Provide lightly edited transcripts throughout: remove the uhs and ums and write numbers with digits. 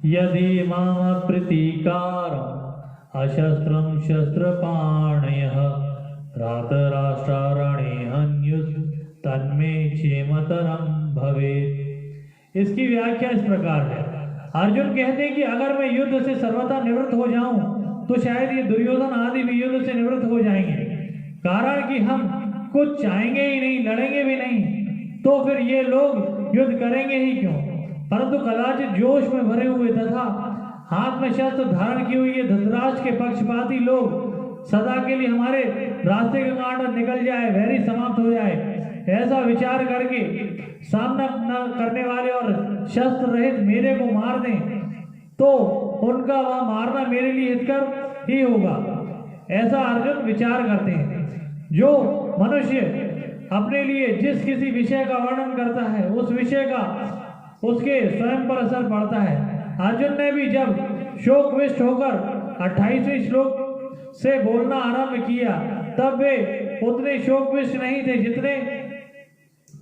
यदि मम प्रीतिकारम् अशस्त्रं शस्त्रपाणयः रातराष्ट्रारणे हन्युस् तन्मे क्षेमतरं भवेत्। इसकी व्याख्या इस प्रकार है। अर्जुन कहते हैं कि अगर मैं युद्ध से सर्वथा निवृत्त हो जाऊं तो शायद ये दुर्योधन आदि भी युद्ध से निवृत्त हो जाएंगे। कारण कि हम कुछ चाहेंगे ही नहीं, लड़ेंगे भी नहीं, तो फिर ये लोग युद्ध करेंगे ही क्यों। परंतु कदाचित जोश में भरे हुए तथा हाथ में शस्त्र धारण की हुई ये धृतराष्ट्र के पक्षपाती लोग सदा के लिए हमारे रास्ते का कांटा निकल जाए, वैरी समाप्त हो जाए, ऐसा विचार करके सामना न करने वाले और शस्त्र रहित मेरे को मार दें तो उनका वह मारना मेरे लिए हितकर ही होगा। ऐसा अर्जुन विचार करते हैं। जो मनुष्य अपने लिए जिस किसी विषय का वर्णन करता है उस विषय का उसके स्वयं पर असर पड़ता है। अर्जुन ने भी जब शोकविष्ट होकर 28वें श्लोक से बोलना आरंभ किया तब वे उतने शोकविष्ट नहीं थे जितने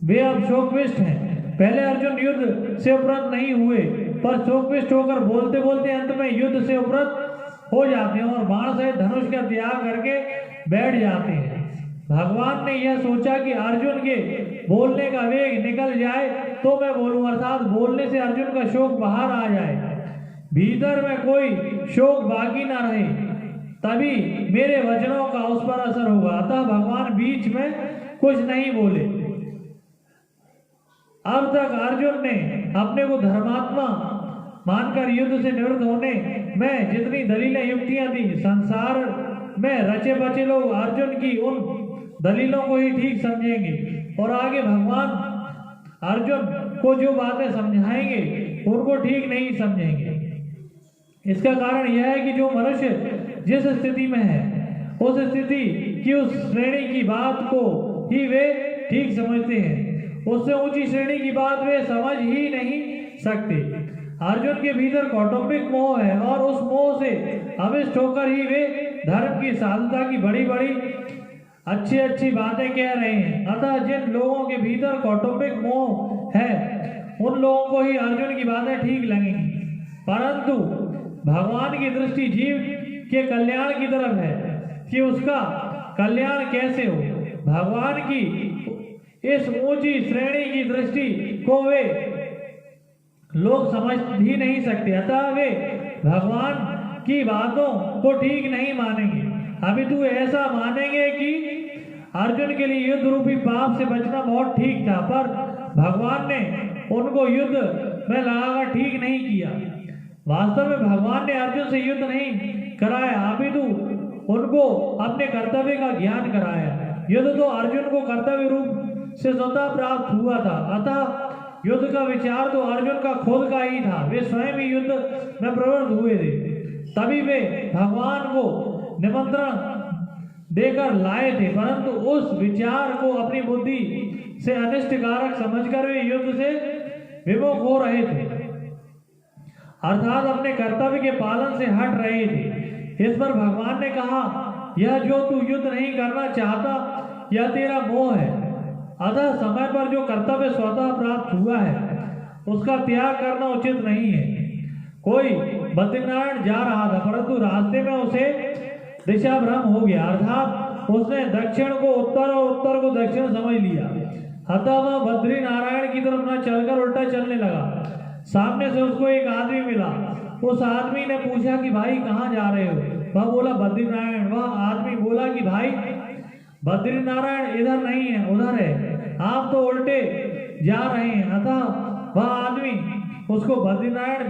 वे अब शोकविष्ट हैं। पहले अर्जुन युद्ध से उपरत नहीं हुए पर शोकविष्ट होकर बोलते बोलते अंत में युद्ध से उपरत हो जाते हैं और बाण सहित धनुष का त्याग करके बैठ जाते हैं। भगवान ने यह सोचा कि अर्जुन के बोलने का वेग निकल जाए तो मैं बोलूं, अर्थात बोलने से अर्जुन का शोक बाहर आ जाए, भीतर में कोई शोक बाकी ना रहे, तभी मेरे वचनों का उस पर असर होगा। अतः भगवान बीच में कुछ नहीं बोले। अब तक अर्जुन ने अपने को धर्मात्मा मानकर युद्ध से निवृत्त होने में जितनी दलीलें युक्तियां दी, संसार में रचे बचे लोग अर्जुन की उन दलीलों को ही ठीक समझेंगे और आगे भगवान अर्जुन को जो बातें समझाएंगे उनको ठीक नहीं समझेंगे। इसका कारण यह है कि जो मनुष्य जिस स्थिति में है उस स्थिति की उस श्रेणी की बात को ही वे ठीक समझते हैं, उससे ऊंची श्रेणी की बात वे समझ ही नहीं सकते। अर्जुन के भीतर कौटुंबिक मोह है और उस मोह से अविष्ट होकर ही वे धर्म की साधुता की बड़ी बड़ी अच्छी अच्छी बातें कह रहे हैं। अतः जिन लोगों के भीतर कौटुंबिक मोह है उन लोगों को ही अर्जुन की बातें ठीक लगेंगी, परंतु भगवान की दृष्टि जीव के कल्याण की तरफ है कि उसका कल्याण कैसे हो। भगवान की इस ऊंची श्रेणी की दृष्टि को वे लोग समझ ही नहीं सकते, अतः वे भगवान की बातों को ठीक नहीं मानेंगे। अभी तो ऐसा मानेंगे कि अर्जुन के लिए युद्ध रूपी पाप से बचना बहुत ठीक था, पर भगवान ने उनको युद्ध में लगाकर ठीक नहीं किया। वास्तव में भगवान ने अर्जुन से युद्ध नहीं कराया, अपितु उनको अपने कर्तव्य का ज्ञान कराया। युद्ध तो अर्जुन को कर्तव्य रूप से स्वतः प्राप्त हुआ था, अतः युद्ध का विचार तो अर्जुन का खुद का ही था। वे स्वयं ही युद्ध में प्रवृत्त हुए थे, तभी वे भगवान को निमंत्रण देकर लाए थे, परंतु उस विचार को अपनी बुद्धि से अनिष्टकारक समझकर वे युद्ध से विमुख हो रहे थे, अर्थात अपने कर्तव्य के पालन से हट रहे थे। इस पर भगवान ने कहा, यह जो तू युद्ध नहीं करना चाहता यह तेरा मोह है, अतः समय पर जो कर्तव्य स्वतः प्राप्त हुआ है उसका त्याग करना उचित नहीं है। कोई बद्रीनारायण जा रहा था, परंतु रास्ते में उसे दिशा भ्रम हो गया, अर्थात उसने दक्षिण को उत्तर और उत्तर को दक्षिण समझ लिया, अतः वह बद्रीनारायण की तरफ न चलकर उल्टा चलने लगा। सामने से उसको एक आदमी मिला। उस आदमी ने पूछा कि भाई कहाँ जा रहे हो? वह बोला बद्रीनारायण। वह आदमी बोला कि भाई बद्रीनारायण इधर नहीं है, उधर है, आप तो उल्टे जा रहे हैं। अतः वह आदमी उसको बद्रीनारायण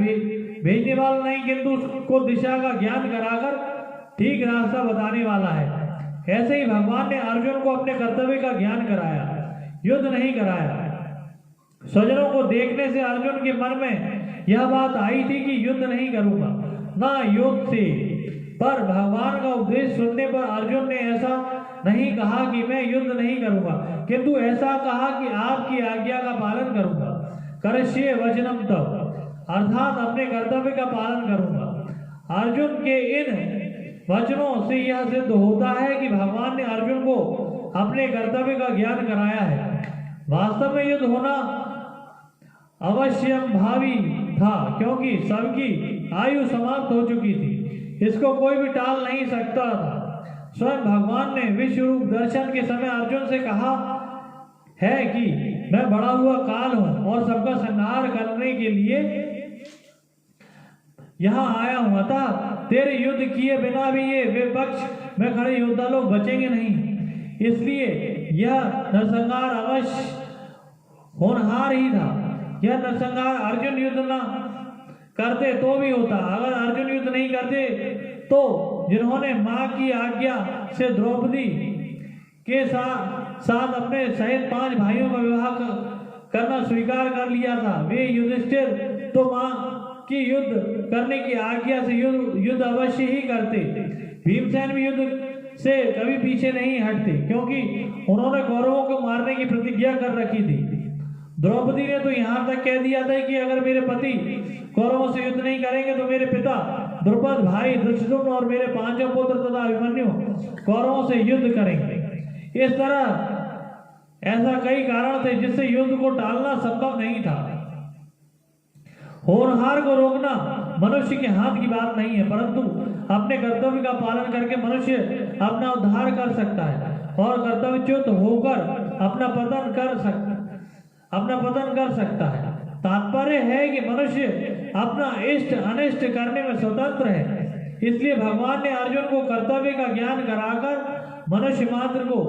भेजने वाला नहीं, किंतु उसको दिशा का ज्ञान कराकर ठीक रास्ता बताने वाला है। ऐसे ही भगवान ने अर्जुन को अपने कर्तव्य का ज्ञान कराया, युद्ध नहीं कराया। स्वजनों को देखने से अर्जुन के मन में यह बात आई थी कि युद्ध नहीं करूंगा, ना युद्ध से, पर भगवान का उपदेश सुनने पर अर्जुन ने ऐसा नहीं कहा कि मैं युद्ध नहीं करूंगा, किंतु ऐसा कहा कि आपकी आज्ञा का पालन करूंगा। करिष्ये वचनम तव, अर्थात अपने कर्तव्य का पालन करूंगा। अर्जुन के इन वचनों से यह सिद्ध होता है कि भगवान ने अर्जुन को अपने कर्तव्य का ज्ञान कराया है। वास्तव में युद्ध होना अवश्यम भावी था, क्योंकि सबकी आयु समाप्त हो चुकी थी। इसको कोई भी टाल नहीं सकता था। स्वयं भगवान ने विश्व रूप दर्शन के समय अर्जुन से कहा है कि मैं बढ़ा हुआ काल हूं और सबका संहार करने के लिए यहाँ आया हूं। अतः तेरे युद्ध किए बिना भी ये विपक्ष में खड़े योद्धा लोग बचेंगे नहीं। इसलिए यह नरसंहार अवश्य होनहार ही था। यह नरसंहार अर्जुन युद्ध न करते तो भी होता। अगर अर्जुन युद्ध नहीं करते तो जिन्होंने मां की आज्ञा से द्रौपदी के साथ अपने सहित 5 भाइयों का विवाह करना स्वीकार कर लिया था, वे युधिष्ठिर तो मां की युद्ध करने की आज्ञा से युद्ध अवश्य ही करते। भीमसेन भी युद्ध से कभी पीछे नहीं हटते, क्योंकि उन्होंने कौरवों को मारने की प्रतिज्ञा कर रखी थी। द्रौपदी ने तो यहाँ तक कह दिया था कि अगर मेरे पति कौरवों से युद्ध नहीं करेंगे तो मेरे पिता द्रुपद, भाई धृष्टद्युम्न और मेरे 5 पुत्र तथा अभिमन्यु कौरवों से युद्ध करेंगे। इस तरह ऐसा कई कारण थे जिससे युद्ध को टालना संभव नहीं था। होनहार को रोकना मनुष्य के हाथ की बात नहीं है, परंतु अपने कर्तव्य का पालन करके मनुष्य अपना उद्धार कर सकता है और कर्तव्यच्युत होकर अपना पतन कर सकता है। तात्पर्य है कि मनुष्य अपना इष्ट अनिष्ट करने में स्वतंत्र है। इसलिए भगवान ने अर्जुन को कर्तव्य का ज्ञान कराकर मनुष्य मात्र को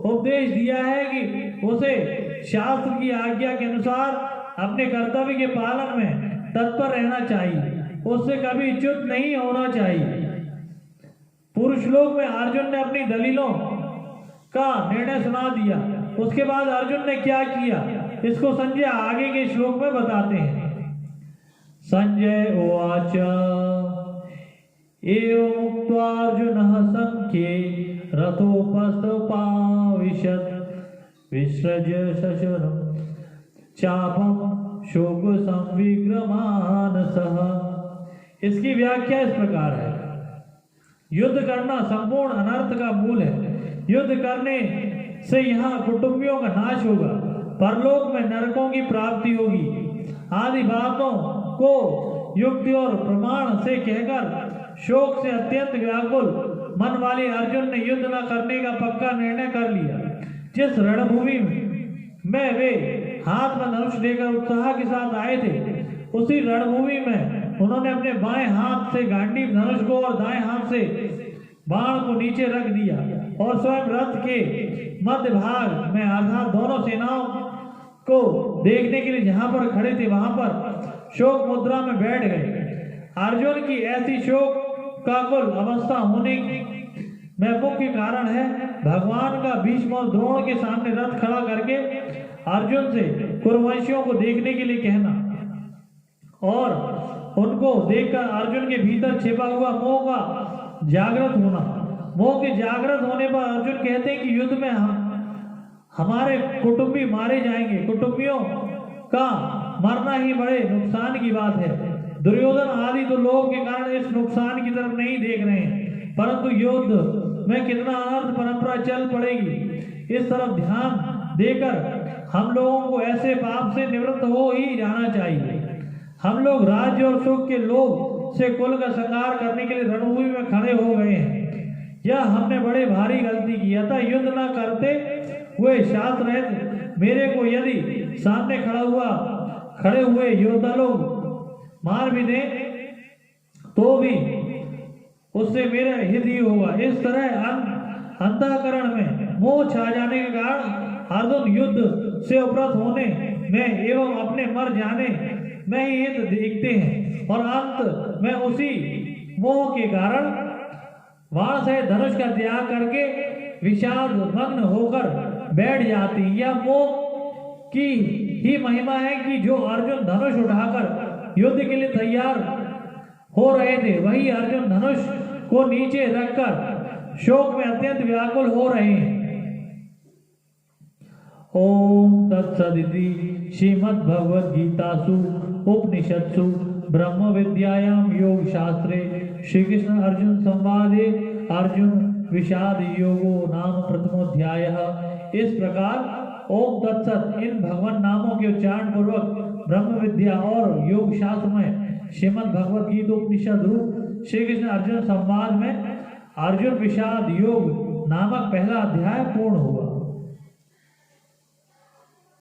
उपदेश दिया है कि उसे शास्त्र की आज्ञा के अनुसार अपने कर्तव्य के पालन में तत्पर रहना चाहिए, उससे कभी च्युत नहीं होना चाहिए। पूर्व श्लोक में अर्जुन ने अपनी दलीलों का निर्णय सुना दिया। उसके बाद अर्जुन ने क्या किया, इसको संजय आगे के श्लोक में बताते हैं। संजय उवाच एवं उक्त्वा अर्जुनः संख्ये रथोपस्थोपाविशत् विसृज शशरं चापं शोक संविग्रमानसः। इसकी व्याख्या इस प्रकार है। युद्ध करना संपूर्ण अनर्थ का मूल है। युद्ध करने से यहाँ कुटुंबियों का नाश होगा, परलोक में नरकों की प्राप्ति होगी आदि बातों को युक्ति और प्रमाण से कहकर शोक से अत्यंत व्याकुल मन वाले अर्जुन ने युद्ध न करने का पक्का निर्णय कर लिया। जिस रणभूमि में वे हाथ में धनुष लेकर उत्साह के साथ आए थे, उसी रणभूमि में उन्होंने अपने बाएं हाथ से गांडीव धनुष को और दाएं हाथ से बाण को नीचे रख दिया और स्वयं रथ के मध्य भाग में अर्थात दोनों सेनाओं को देखने के लिए जहां पर खड़े थे वहां पर शोक मुद्रा में बैठ गए। अर्जुन की ऐसी शोक का कुल अवस्था होने में मुख्य कारण है भगवान का भीष्म और द्रोण के सामने रथ खड़ा करके अर्जुन से कुरुवंशियों को देखने के लिए कहना और उनको देखकर अर्जुन के भीतर छिपा हुआ मोह का जागृत होना। मोह के जागृत होने पर अर्जुन कहते हैं कि युद्ध में हमारे कुटुंबी मारे जाएंगे। कुटुंबियों का मरना ही बड़े नुकसान की बात है। दुर्योधन आदि तो लोग के कारण इस नुकसान की तरफ नहीं देख रहे हैं, परंतु युद्ध में कितना अनर्थ परंपरा चल पड़ेगी, इस तरफ ध्यान देकर हम लोगों को ऐसे पाप से निवृत्त हो ही जाना चाहिए। हम लोग राज्य और सुख के लोभ से कुल का संहार करने के लिए रणभूमि में खड़े हो गए हैं। यह हमने बड़े भारी गलती की। अतः युद्ध न करते हुए शास्त्र मेरे को यदि सामने खड़े हुए योद्धा लोग मार भी दें तो भी उससे मेरा हित ही होगा। इस तरह अंतःकरण में मोह छा जाने के कारण अर्जुन युद्ध से उपरत होने में एवं अपने मर जाने में ही हित देखते हैं और अंत में उसी मोह के कारण बाण से धनुष का त्याग करके विषाद मग्न होकर बैठ जाती। यह मोह की ही महिमा है कि जो अर्जुन धनुष उठाकर युद्ध के लिए तैयार हो रहे थे, वही अर्जुन धनुष को नीचे रखकर शोक में अत्यंत व्याकुल हो रहे हैं। ओम तत्सदिति श्रीमद्भगवद्गीतासु उपनिषत्सु ब्रह्म विद्यायाम योग शास्त्रे श्री कृष्ण अर्जुन संवादे अर्जुन विषाद योगो नाम प्रथमोध्याय। इस प्रकार ओम तत्सत इन भगवान नामों के उच्चारण पूर्वक ब्रह्म विद्या और योग शास्त्र में श्रीमद् भगवत गीता उपनिषद रूप श्री कृष्ण अर्जुन संवाद में अर्जुन विषाद योग नामक पहला अध्याय पूर्ण हुआ।